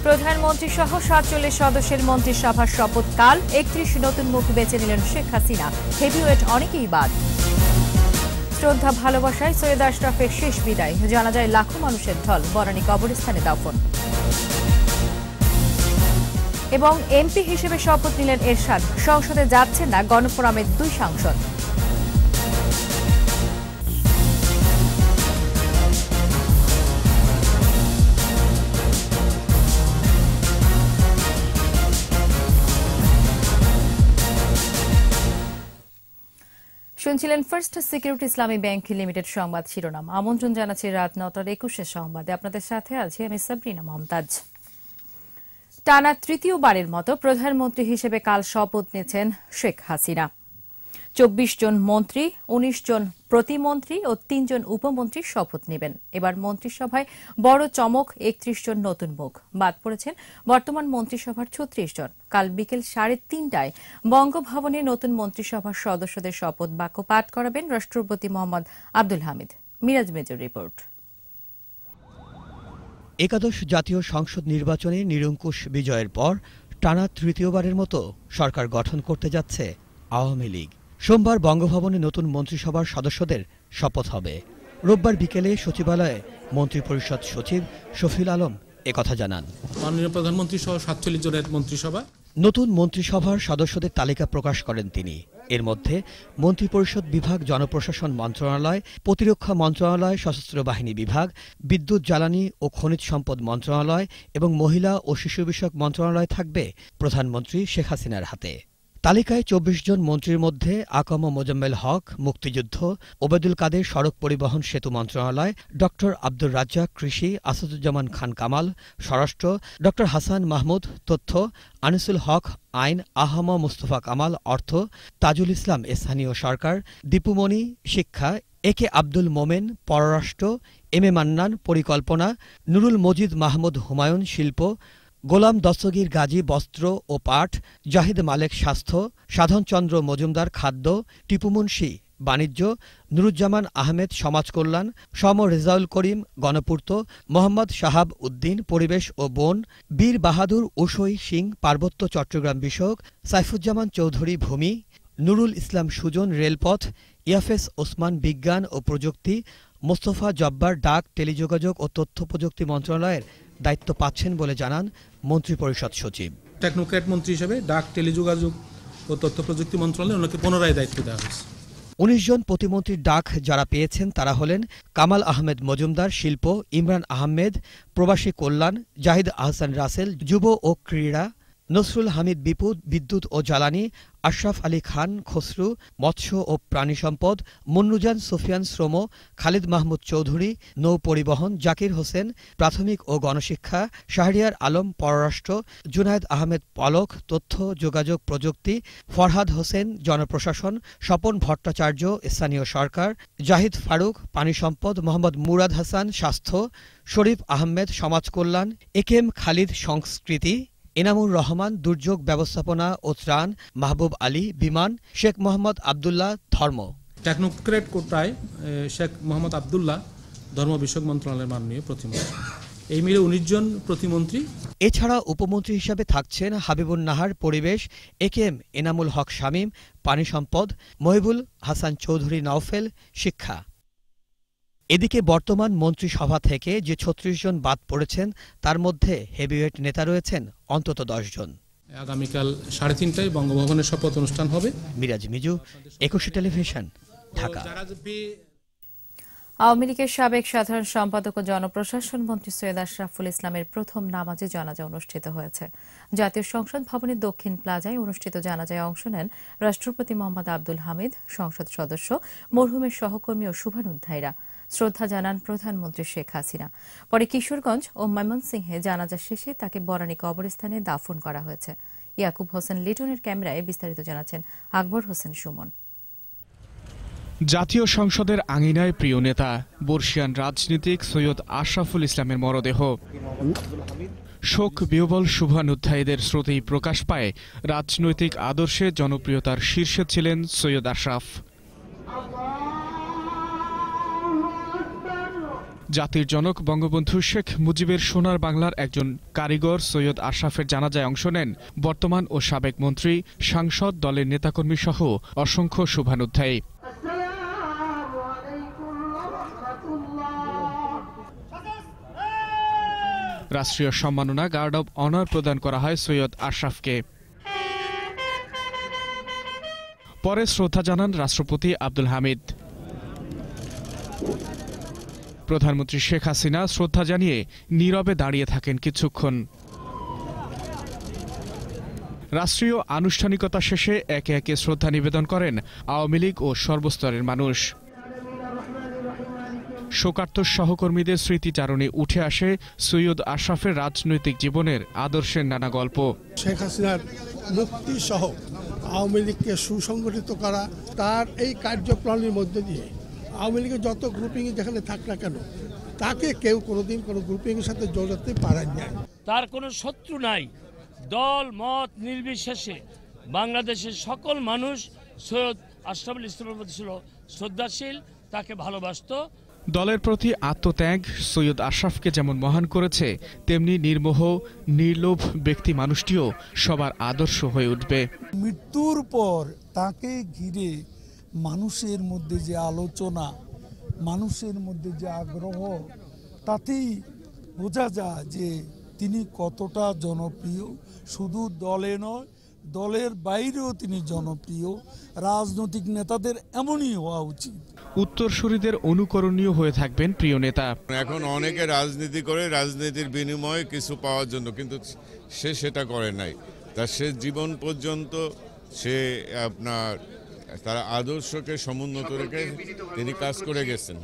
প্রধানমন্ত্রী সহ ৪৭ সদস্যের মন্ত্রিসভার শপথকাল ৩১ নতুন মুখ বেছে নিলেন শেখ হাসিনা। হেভিওয়েট অনেকেই বাদ। শ্রদ্ধা ভালোবাসায় সৈয়দ আশরাফের শেষ বিদায়, জানা যায় লাখো মানুষের ঢল, বনানী কবরস্থানে দাফন। এবং এমপি হিসেবে শপথ নিলেন এরশাদ, সংসদে যাচ্ছেন না গণফোরামের ২ সাংসদ। শুনছিলেন ফার্স্ট সিকিউরিটি ইসলামী ব্যাংক লিমিটেড সংবাদ শিরোনাম। আমন্ত্রণ জানাচ্ছি রাত ৯টার ২১ সংবাদে। আপনাদের সাথে আছি আমি সাবরিনা মমতাজ। টানা তৃতীয়বারের মতো প্রধানমন্ত্রী হিসেবে কাল শপথ নিয়েছেন শেখ হাসিনা। ২৪ জন মন্ত্রী, ১৯ জন প্রতিমন্ত্রী ও ৩ জন উপমন্ত্রী শপথ নেবেন। এবার মন্ত্রিসভায় বড় চমক, ৩১ জন নতুন মুখ। বাদ পড়েছেন বর্তমান মন্ত্রিসভার ৩৬ জন। কাল বিকেল ৩:৩০টায় বঙ্গভবনে নতুন মন্ত্রিসভার সদস্যদের শপথ বাক্য পাঠ করাবেন রাষ্ট্রপতি মোহাম্মদ আব্দুল হামিদ। Miraj major report. একাদশ জাতীয় সংসদ নির্বাচনে নিরঙ্কুশ বিজয়ের পর টানা তৃতীয়বারের মতো সরকার গঠন করতে যাচ্ছে আওয়ামী লীগ। সোমবার বঙ্গভবনে নতুন মন্ত্রিসভার সদস্যদের শপথ হবে। রোববার বিকেলে সচিবালয়ে মন্ত্রিপরিষদ সচিব শফিউল আলম একথা জানান। মাননীয় প্রধানমন্ত্রী সহ ৪৭ জনের মন্ত্রিসভা। নতুন মন্ত্রিসভার সদস্যদের তালিকা প্রকাশ করেন তিনি। এর মধ্যে মন্ত্রিপরিষদ বিভাগ জনপ্রশাসন মন্ত্রণালয়, প্রতিরক্ষা মন্ত্রণালয়, সশস্ত্র বাহিনী বিভাগ, বিদ্যুৎ জ্বালানি ও খনিজ সম্পদ মন্ত্রণালয় এবং মহিলা ও শিশু বিষয়ক মন্ত্রণালয় থাকবে প্রধানমন্ত্রী শেখ হাসিনার হাতে। তালিকায় ২৪ জন মন্ত্রীর মধ্যে আকাম মোজাম্মেল হক মুক্তিযুদ্ধ, ওবায়দুল কাদের সড়ক পরিবহন সেতু মন্ত্রণালয়, ড আব্দুর রাজ্জাক কৃষি, আসাদুজ্জামান খান কামাল স্বরাষ্ট্র, ড হাসান মাহমুদ তথ্য, আনিসুল হক আইন, আহম মুস্তফা কামাল অর্থ, তাজুল ইসলাম স্থানীয় সরকার, দীপুমণি শিক্ষা, একে আব্দুল মোমেন পররাষ্ট্র, এম এ মান্নান পরিকল্পনা, নুরুল মজিদ মাহমুদ হুমায়ুন শিল্প, গোলাম দস্তগীর গাজী বস্ত্র ও পাট, জাহিদ মালেক স্বাস্থ্য, সাধনচন্দ্র মজুমদার খাদ্য, টিপু মুন্সি বাণিজ্য, নুরুজ্জামান আহমেদ সমাজ কল্যাণ, সম রেজাউল করিম গণপূর্ত, মোহাম্মদ শাহাব উদ্দিন পরিবেশ ও বন, বীর বাহাদুর উসই সিং পার্বত্য চট্টগ্রাম বিষয়ক, সাইফুজ্জামান চৌধুরী ভূমি, নুরুল ইসলাম সুজন রেলপথ, ইয়াফেস ওসমান বিজ্ঞান ও প্রযুক্তি, মোস্তফা জব্বার ডাক, টেলিযোগাযোগ ও তথ্য প্রযুক্তি মন্ত্রণালয়ের দায়িত্ব পাচ্ছেন বলে জানান মন্ত্রিপরিষদ সচিব। টেকনোক্র্যাট মন্ত্রী হিসেবে ডাক, টেলিযোগাযোগ ও তথ্য প্রযুক্তি মন্ত্রণালয়ে ওনাকে পুনরায় দায়িত্ব দেওয়া হয়েছে। ১৯ জন প্রতিমন্ত্রীর ডাক যারা পেয়েছেন তারা হলেন কামাল আহমেদ মজুমদার শিল্প, ইমরান আহমেদ প্রবাসী কল্যাণ, জাহিদ আহসান রাসেল যুব ও ক্রীড়া, নসরুল হামিদ বিপুল বিদ্যুৎ ও জ্বালানি, আশরাফ আলী খান খসরু মৎস্য ও প্রাণী সম্পদ, মুন্নুজান সুফিয়ান শ্রম, খালিদ মাহমুদ চৌধুরী নৌ পরিবহন, জাকির হোসেন প্রাথমিক ও গণশিক্ষা, শাহরিয়ার আলম পররাষ্ট্র, জুনায়েদ আহমেদ পলক তথ্য যোগাযোগ প্রযুক্তি, ফরহাদ হোসেন জনপ্রশাসন, স্বপন ভট্টাচার্য স্থানীয় সরকার, জাহিদ ফারুক পানি সম্পদ, মোহাম্মদ মুরাদ হাসান স্বাস্থ্য, শরীফ আহমেদ সমাজ কল্যাণ, একেএম খালিদ সংস্কৃতি, এনামুর রহমান দুর্যোগ ব্যবস্থাপনা ও ত্রাণ, মাহবুব আলী বিমান, শেখ মোহাম্মদ আবদুল্লাহ ধর্ম। টেকনোক্র্যাট কোটায় শেখ মোহাম্মদ আবদুল্লাহ ধর্ম বিষয়ক মন্ত্রণালয়ের মাননীয় প্রতিমন্ত্রী। এই মিলে ১৯ জন প্রতিমন্ত্রী। এছাড়া উপমন্ত্রী হিসাবে থাকছেন হাবিবুন নাহার পরিবেশ, একেএম এনামুল হক শামীম পানি সম্পদ, মহিবুল হাসান চৌধুরী নওফেল শিক্ষা। এদিকে বর্তমান মন্ত্রিসভা থেকে যে ৩৬ জন বাদ পড়েছেন তার মধ্যে হেভিওয়েট নেতা রয়েছেন অন্তত ১০ জন। আগামীকাল ৩:৩০টায় বঙ্গভবনের শপথ অনুষ্ঠান হবে। মিরাজ মিজু, ২১ টেলিভিশন, ঢাকা। আওয়ামী লীগের সাবেক সাধারণ সম্পাদক ও জনপ্রশাসন মন্ত্রী সৈয়দ আশরাফুল ইসলামের প্রথম নামাজে জানাজা অনুষ্ঠিত হয়েছে। জাতীয় সংসদ ভবনের দক্ষিণ প্লাজায় অনুষ্ঠিত জানাজায় অংশ নেন রাষ্ট্রপতি মোহাম্মদ আব্দুল হামিদ, সংসদ সদস্য, মরহুমের সহকর্মী ও শুভানুধ্যায়ীরা। শ্রদ্ধা জানান প্রধানমন্ত্রী শেখ হাসিনা। পরে কিশোরগঞ্জ ও ময়মনসিংহে জানাজা শেষে তাকে বনানী কবরস্থানে দাফন করা হয়েছে। ইয়াকুব হোসেন লিটনের ক্যামেরায় বিস্তারিত জানাচ্ছেন আকবর হোসেন সুমন। জাতীয় সংসদের আঙিনায় প্রিয় নেতা বর্ষিয়ান রাজনীতিক সৈয়দ আশরাফুল ইসলামের মরদেহ। শোক বিহ্বল শুভানুধ্যায়ীদের স্রোতেই প্রকাশ পায় রাজনৈতিক আদর্শে জনপ্রিয়তার শীর্ষে ছিলেন সৈয়দ আশরাফ। জাতির জনক বঙ্গবন্ধু শেখ মুজিবের সোনার বাংলার একজন কারিগর সৈয়দ আশরাফের জানাজায় অংশ নেন বর্তমান ও সাবেক মন্ত্রী, সাংসদ, দলের নেতাকর্মী সহ অসংখ্য শুভানুধ্যায়ী। রাষ্ট্রীয় সম্মাননা গার্ড অব অনার প্রদান করা হয় সৈয়দ আশরাফকে। পরে শ্রদ্ধা জানান রাষ্ট্রপতি আব্দুল হামিদ। প্রধানমন্ত্রী শেখ হাসিনা শ্রদ্ধা জানিয়ে নীরবে দাঁড়িয়ে থাকেন কিছুক্ষণ। রাষ্ট্রীয় আনুষ্ঠানিকতা শেষে একে একে শ্রদ্ধা নিবেদন করেন আওয়ামী লীগ ও সর্বস্তরের মানুষ। শোকার্ত সহকর্মীদের স্মৃতিচারণে উঠে আসে সৈয়দ আশরাফের রাজনৈতিক জীবনের আদর্শের নানা গল্প। শেখ হাসিনার মুক্তি সহ আওয়ামী লীগকে সুসংগঠিত করা, তার এই কার্যপ্রণালীর মধ্যে দিয়ে আওয়ামী লীগের যত গ্রুপিং যেখানে থাক না কেন, তাকে কেউ কোনোদিন কোনো গ্রুপিংয়ের সাথে জড়াতে পারেন না। তার কোনো শত্রু নাই। দল মত নির্বিশেষে বাংলাদেশের সকল মানুষ সৈয়দ আশরাফুল ইসলামের প্রতি ছিল শ্রদ্ধাশীল, তাকে ভালোবাসত। দলের প্রতি আত্মত্যাগ সৈয়দ আশরাফকে যেমন মহান করেছে, তেমনি নির্মোহ নির্লোভ ব্যক্তি মানুষটিও সবার আদর্শ হয়ে উঠবে। মৃত্যুর পর তাকে ঘিরে মানুষের মধ্যে যে আলোচনা, মানুষের মধ্যে যে আগ্রহ, তাতেই বোঝা যায় যে তিনি কতটা জনপ্রিয়। শুধু দলে নয়, দলের বাইরেও তিনি জনপ্রিয়। রাজনৈতিক নেতাদের এমনই হওয়া উচিত। উত্তরসূরিদের অনুকরণীয় হয়ে থাকবেন প্রিয় নেতা। এখন অনেকে রাজনীতি করে রাজনীতির বিনিময়ে কিছু পাওয়ার জন্য, কিন্তু সে সেটা করে নাই। তার শেষ জীবন পর্যন্ত সে তার আদর্শকে সমুন্নত রেখে তিনি কাজ করে গেছেন।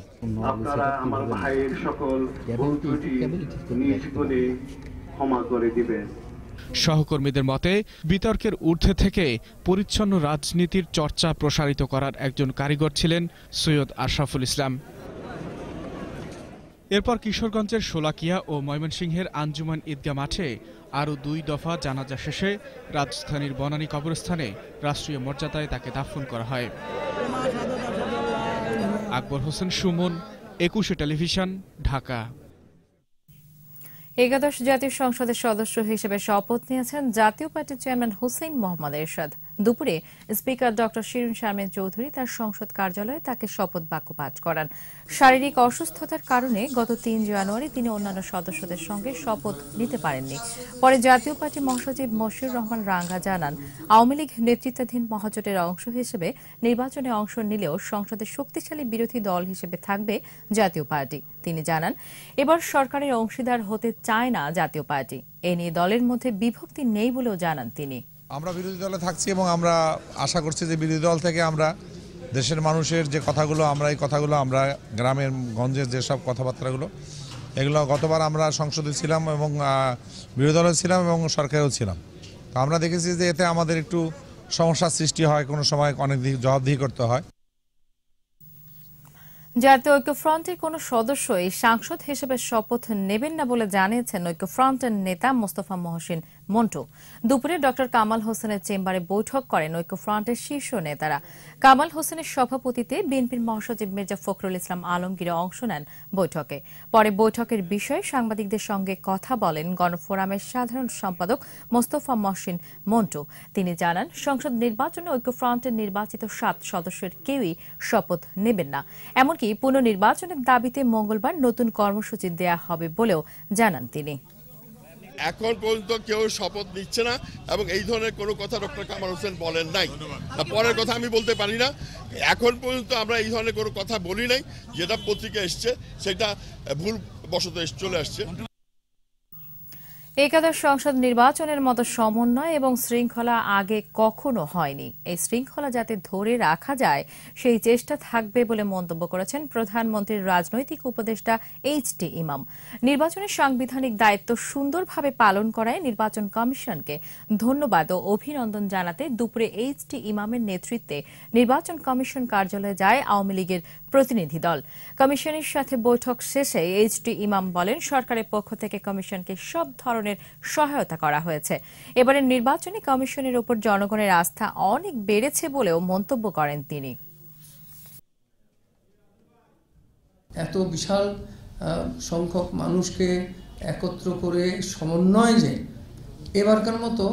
আপনারা আমার ভাইয়ের সকল ভুল ত্রুটি নিজ গুণে ক্ষমা করে দিবেন। সহকর্মীদের মতে বিতর্কের ঊর্ধ্বে থেকে পরিচ্ছন্ন রাজনীতির চর্চা প্রসারিত করার একজন কারিগর ছিলেন সৈয়দ আশরাফুল ইসলাম। এরপর কিশোরগঞ্জের শোলাকিয়া ও ময়মনসিংহের আঞ্জুমান ঈদগাহ মাঠে আরও 2 দফা জানাজা শেষে রাজধানীর বনানী কবরস্থানে রাষ্ট্রীয় মর্যাদায় তাকে দাফন করা হয়। আকবর হোসেন সুমন, 21 টেলিভিশন, ঢাকা। একাদশ জাতীয় সংসদের সদস্য হিসেবে শপথ নিয়েছেন জাতীয় পার্টির চেয়ারম্যান হুসেইন মোহাম্মদ এরশাদ। দুপুরে স্পিকার ডক্টর শিরীন শারমিন চৌধুরী তার সংসদ কার্যালয়ে তাকে শপথ বাক্য পাঠ করান। শারীরিক অসুস্থতার কারণে গত 3 জানুয়ারি তিনি অন্যান্য সদস্যদের সঙ্গে শপথ নিতে পারেননি। পরে জাতীয় পার্টি মহাসচিব মশিউর রহমান রাঙ্গা জানান, আওয়ামী লীগ নেতৃত্বাধীন মহাজোটের অংশ হিসেবে নির্বাচনে অংশ নিলেও সংসদে শক্তিশালী বিরোধী দল হিসেবে থাকবে জাতীয় পার্টি। তিনি জানান, এবার সরকারের অংশীদার হতে চায় না জাতীয় পার্টি। এ নিয়ে দলের মধ্যে বিভক্তি নেই বলেও জানান তিনি। আমরা বিরোধী দলে থাকছি এবং আমরা আশা করছি যে বিরোধী দল থেকে আমরা দেশের মানুষের যে কথাগুলো, এই কথাগুলো আমরা গ্রামের গঞ্জের যেসব কথাবার্তাগুলো, এগুলো গতবার আমরা সংসদে ছিলাম এবং বিরোধী দলে ছিলাম এবং সরকারেও ছিলাম। তো আমরা দেখেছি যে এতে আমাদের একটু সমস্যার সৃষ্টি হয়, কোনো সময় অনেক জবাবদিহি করতে হয়। জাতীয় ঐক্যফ্রন্টের কোন সদস্য এই সাংসদ হিসেবে শপথ নেবেন না বলে জানিয়েছেন ঐক্যফ্রন্টের নেতা মোস্তফা মহসিন মন্টু। দুপুরে ডক্টর কামাল হোসেনের চেম্বারে বৈঠক করেন ঐক্যফ্রন্টের শীর্ষ নেতারা। কামাল হোসেনের সভাপতিতে বিএনপির মহাসচিব মির্জা ফখরুল ইসলাম আলমগীর অংশ নেন বৈঠকে। পরে বৈঠকের বিষয়ে সাংবাদিকদের সঙ্গে কথা বলেন গণফোরামের সাধারণ সম্পাদক মোস্তফা মহসিন মন্টু। তিনি জানান, সংসদ নির্বাচনে ঐক্যফ্রন্টের নির্বাচিত 7 সদস্যের কেউই শপথ নেবেন না। এমনকি পুনর্নির্বাচনের দাবিতে মঙ্গলবার নতুন কর্মসূচি দেয়া হবে বলেও জানান তিনি। এখন পর্যন্ত কেউ শপথ নিচ্ছে না এবং এই ধরনের কোনো কথা ডক্টর কামাল হোসেন বলেন নাই। পরের কথা আমি বলতে পারি না। এখন পর্যন্ত আমরা এই ধরনের কোনো কথা বলি নাই। যেটা পত্রিকা এসছে সেটা ভুল বশত চলে আসছে। একাদশ সংসদ নির্বাচনের মতো সমন্বয় এবং শৃঙ্খলা আগে কখনো হয়নি। এই শৃঙ্খলা যাতে ধরে রাখা যায় সেই চেষ্টা থাকবে বলে মন্তব্য করেছেন প্রধানমন্ত্রীর রাজনৈতিক উপদেষ্টা এইচ.টি. ইমাম। নির্বাচনের সাংবিধানিক দায়িত্ব সুন্দরভাবে পালন করায় নির্বাচন কমিশনকে ধন্যবাদ ও অভিনন্দন জানাতে দুপুরে এইচ.টি. ইমামের নেতৃত্বে নির্বাচন কমিশন কার্যালয়ে যায় আওয়ামী লীগের প্রতিনিধি দল। কমিশনের সাথে বৈঠক শেষে এইচ.টি. ইমাম বলেন, সরকারের পক্ষ থেকে কমিশনকে সব ধরনের সহায়তা করা হয়েছে। এবারের নির্বাচনী কমিশনের উপর জনগণের আস্থা অনেক বেড়েছে বলেও মন্তব্য করেন তিনি। এত বিশাল সংখ্যক মানুষকে একত্র করে সমন্বয়, যে এবারকার মতো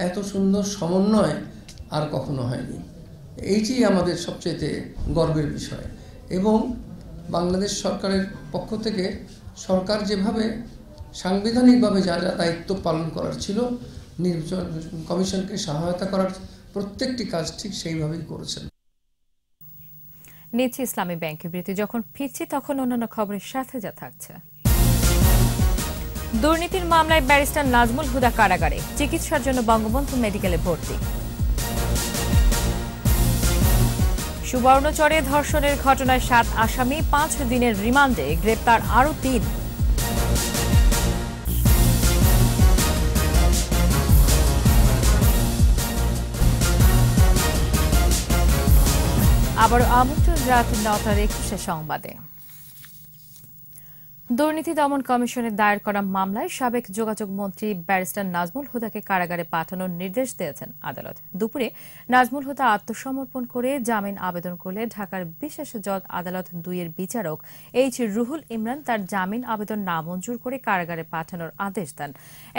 এত সুন্দর সমন্বয় আর কখনো হয়নি। এইটি আমাদের সবচেয়ে গর্বের বিষয়। এবং বাংলাদেশ সরকারের পক্ষ থেকে সরকার যেভাবে সাংবিধানিকভাবে যা যা দায়িত্ব পালন করার ছিল, নির্বাচন কমিশনকে সহায়তা করার প্রত্যেকটি কাজ ঠিক সেইভাবেই করেছেন। নিচ্ছি ইসলামী ব্যাংক বিবৃতি। যখন ফিরছি তখন অন্যান্য খবরের সাথে যা থাকছে। দুর্নীতির মামলায় ব্যারিস্টার নাজমুল হুদা কারাগারে, চিকিৎসার জন্য বঙ্গবন্ধু মেডিকেলে ভর্তি। সুবর্ণচরে ধর্ষণের ঘটনায় 7 আসামি, 5 দিনের রিমান্ডে, গ্রেপ্তার আরও 3। আবারও আমন্ত্রণ রাত 9:21 সংবাদে। দুর্নীতি দমন কমিশনের দায়ের করা মামলায় সাবেক যোগাযোগ মন্ত্রী ব্যারিস্টার নাজমুল হুদাকে কারাগারে পাঠানোর নির্দেশ দিয়েছেন আদালত। দুপুরে নাজমুল হুদা আত্মসমর্পণ করে জামিন আবেদন করলে ঢাকার বিশেষ জজ আদালত 2-এর বিচারক এইচ রুহুল ইমরান তার জামিন আবেদন নামঞ্জুর করে কারাগারে পাঠানোর আদেশ দেন।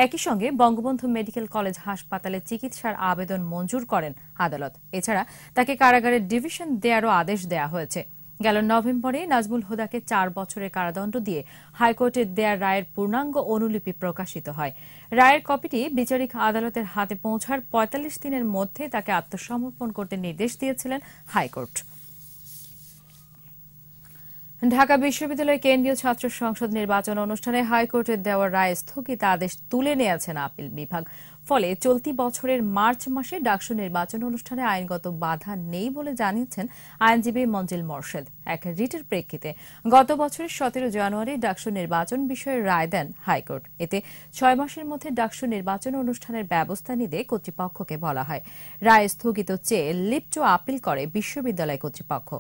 একই সঙ্গে বঙ্গবন্ধু মেডিকেল কলেজ হাসপাতালে চিকিৎসার আবেদন মঞ্জুর করেন আদালত। এছাড়া তাকে কারাগারে ডিভিশন দেওয়ারও আদেশ দেওয়া হয়েছে। গেল নভেম্বরে নাজমুল হুদাকে 4 বছরের কারাদণ্ড দিয়ে হাইকোর্টের দেয়া রায়ের পূর্ণাঙ্গ অনুলিপি প্রকাশিত হয়। রায়ের কপিটি বিচারিক আদালতের হাতে পৌঁছার 45 দিনের মধ্যে তাকে আত্মসমর্পণ করতে নির্দেশ দিয়েছিলেন হাইকোর্ট। ঢাকা বিশ্ববিদ্যালয় কেন্দ্রীয় ছাত্র সংসদ নির্বাচন অনুষ্ঠানে হাইকোর্টের দেওয়া রায় স্থগিত আদেশ তুলে নিয়েছেন আপিল বিভাগ। ফলে চলতি বছরের মার্চ মাসে ডাকসু নির্বাচন অনুষ্ঠানে আইনগত বাধা নেই বলে জানিয়েছেন আইনজীবী মঞ্জিল মোরশেদ। এক রিটের প্রেক্ষিতে গত বছরের 17 জানুয়ারি ডাকসু নির্বাচন বিষয়ে রায় দেন হাইকোর্ট। এতে 6 মাসের মধ্যে ডাকসু নির্বাচন অনুষ্ঠানের ব্যবস্থা নিতে কর্তৃপক্ষকে বলা হয়। রায় স্থগিত চেয়ে লিপ্ট আপিল করে বিশ্ববিদ্যালয় কর্তৃপক্ষ।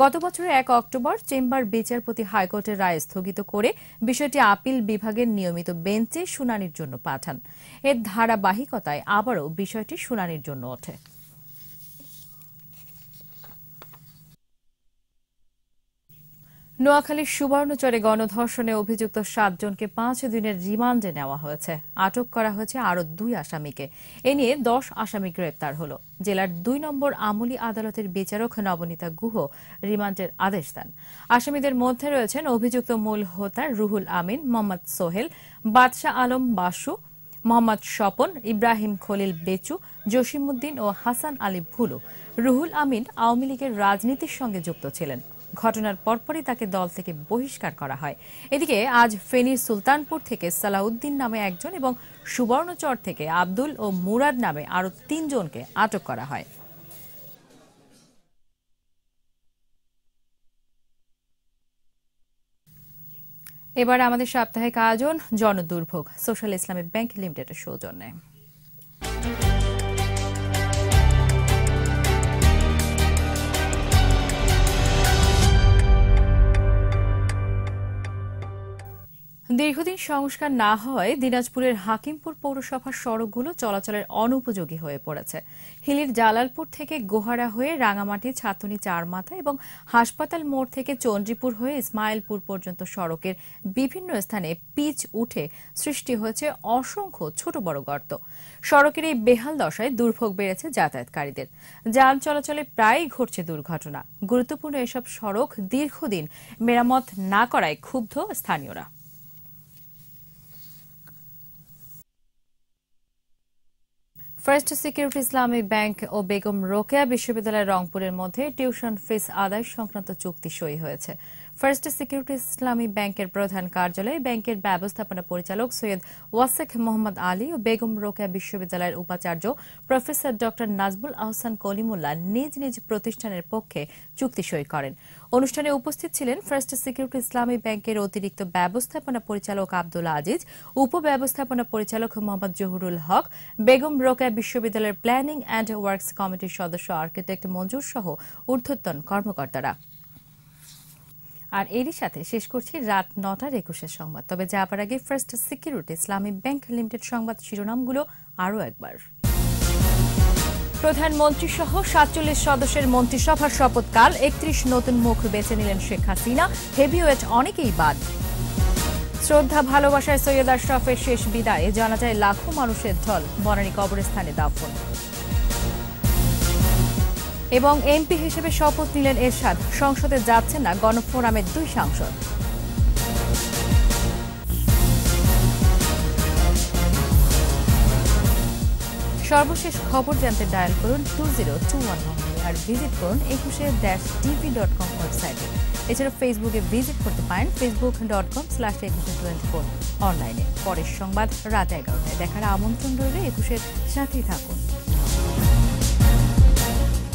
গত বছরের 1 অক্টোবর চেম্বার বিচারপতি হাইকোর্টের রায় স্থগিত করে বিষয়টি আপিল বিভাগের নিয়মিত বেঞ্চে শুনানির জন্য পাঠান। এর ধারাবাহিকতায় আবারও বিষয়টি শুনানির জন্য ওঠে। নোয়াখালীর সুবর্ণচরে গণধর্ষণে অভিযুক্ত 7 জনকে 5 দিনের রিমান্ডে নেওয়া হয়েছে। আটক করা হয়েছে আরও 2 আসামিকে। এ নিয়ে 10 আসামি গ্রেপ্তার হল। জেলার 2 নম্বর আমলি আদালতের বিচারক নবনীতা গুহ রিমান্ডের আদেশ দেন। আসামিদের মধ্যে রয়েছেন অভিযুক্ত মূল হোতা রুহুল আমিন, মোহাম্মদ সোহেল, বাদশাহ আলম বাসু, মোহাম্মদ স্বপন, ইব্রাহিম খলিল বেচু, জসিমউদ্দিন ও হাসান আলী ভুলু। রুহুল আমিন আওয়ামী লীগের রাজনীতির সঙ্গে যুক্ত ছিলেন। ঘটনার পরপরই তাকে দল থেকে বহিষ্কার করা হয়। এদিকে আজ ফেনীর সুলতানপুর থেকে সালাউদ্দিন নামে একজন এবং সুবর্ণচর থেকে আব্দুল ও মুরাদ নামে আরও 3 জনকে আটক করা হয়। এবার আমাদের সাপ্তাহিক আয়োজন জনদুর্ভোগ, সোশ্যাল ইসলামিক ব্যাংক লিমিটেডের সৌজন্যে। দীর্ঘদিন সংস্কার না হওয়ায় দিনাজপুরের হাকিমপুর পৌরসভার সড়কগুলো চলাচলের অনুপযোগী হয়ে পড়েছে। হিলির জালালপুর থেকে গোহারা হয়ে রাঙামাটি, ছাতনী, চারমাথা এবং হাসপাতাল মোড় থেকে চন্দ্রীপুর হয়ে ইসমাইলপুর পর্যন্ত সড়কের বিভিন্ন স্থানে পিচ উঠে সৃষ্টি হয়েছে অসংখ্য ছোট বড় গর্ত। সড়কের এই বেহাল দশায় দুর্ভোগ বেড়েছে যাতায়াতকারীদের। যান চলাচলে প্রায়ই ঘটছে দুর্ঘটনা। গুরুত্বপূর্ণ এসব সড়ক দীর্ঘদিন মেরামত না করায় ক্ষুব্ধ স্থানীয়রা। ফার্স্ট সিকিউরিটি ইসলামী ব্যাংক ও বেগম রোকেয়া বিশ্ববিদ্যালয় রংপুরের মধ্যে টিউশন ফিস আদায় সংক্রান্ত চুক্তি সই হয়েছে। ফার্স্ট সিকিউরিটি ইসলামী ব্যাংকের প্রধান কার্যালয়ে ব্যাংকের ব্যবস্থাপনা পরিচালক সৈয়দ ওয়াসেক মোহাম্মদ আলী ও বেগম রোকেয়া বিশ্ববিদ্যালয়ের উপাচার্য প্রফেসর ড নাজমুল আহসান কলিমুল্লাহ নিজ নিজ প্রতিষ্ঠানের পক্ষে চুক্তি সই করেন। অনুষ্ঠানে উপস্থিত ছিলেন ফার্স্ট সিকিউরিটি ইসলামী ব্যাংকের অতিরিক্ত ব্যবস্থাপনা পরিচালক আব্দুল আজিজ, উপব্যবস্থাপনা পরিচালক মোহাম্মদ জহুরুল হক, বেগম রোকেয়া বিশ্ববিদ্যালয়ের প্ল্যানিং অ্যান্ড ওয়ার্কস কমিটির সদস্য আর্কিটেক্ট মঞ্জুর সহ ঊর্ধ্বতন কর্মকর্তারা। আর এরই সাথে শেষ করছি রাত 9:21 সংবাদ। তবে যাবার আগে ফার্স্ট সিকিউরিটি ইসলামী ব্যাংক লিমিটেড সংবাদ শিরোনামগুলো আরও একবার। প্রধানমন্ত্রী সহ 47 সদস্যের মন্ত্রিসভার শপথকাল, 31 নতুন মুখ বেছে নিলেন শেখ হাসিনা, হেভিওয়েট অনেকেই বাদ। শ্রদ্ধা ভালোবাসায় সৈয়দ আশরাফের শেষ বিদায়ে জানাজায় লাখো মানুষের ঢল, বনানী কবরস্থানে দাফন। এবং এমপি হিসেবে শপথ নিলেন এরশাদ, সংসদে যাচ্ছেন না গণফোরামের 2 সাংসদ। সর্বশেষ খবর জানতে ডায়াল করুন 2021 আর ভিজিট করুন ekushe-tv.com ওয়েবসাইটে। এছাড়া ফেসবুকে ভিজিট করতে পারেন facebook.com/ekushe24 অনলাইনে। পরের সংবাদ রাত 11টায় দেখার আমন্ত্রণ রইলে একুশের সাথেই থাকুন।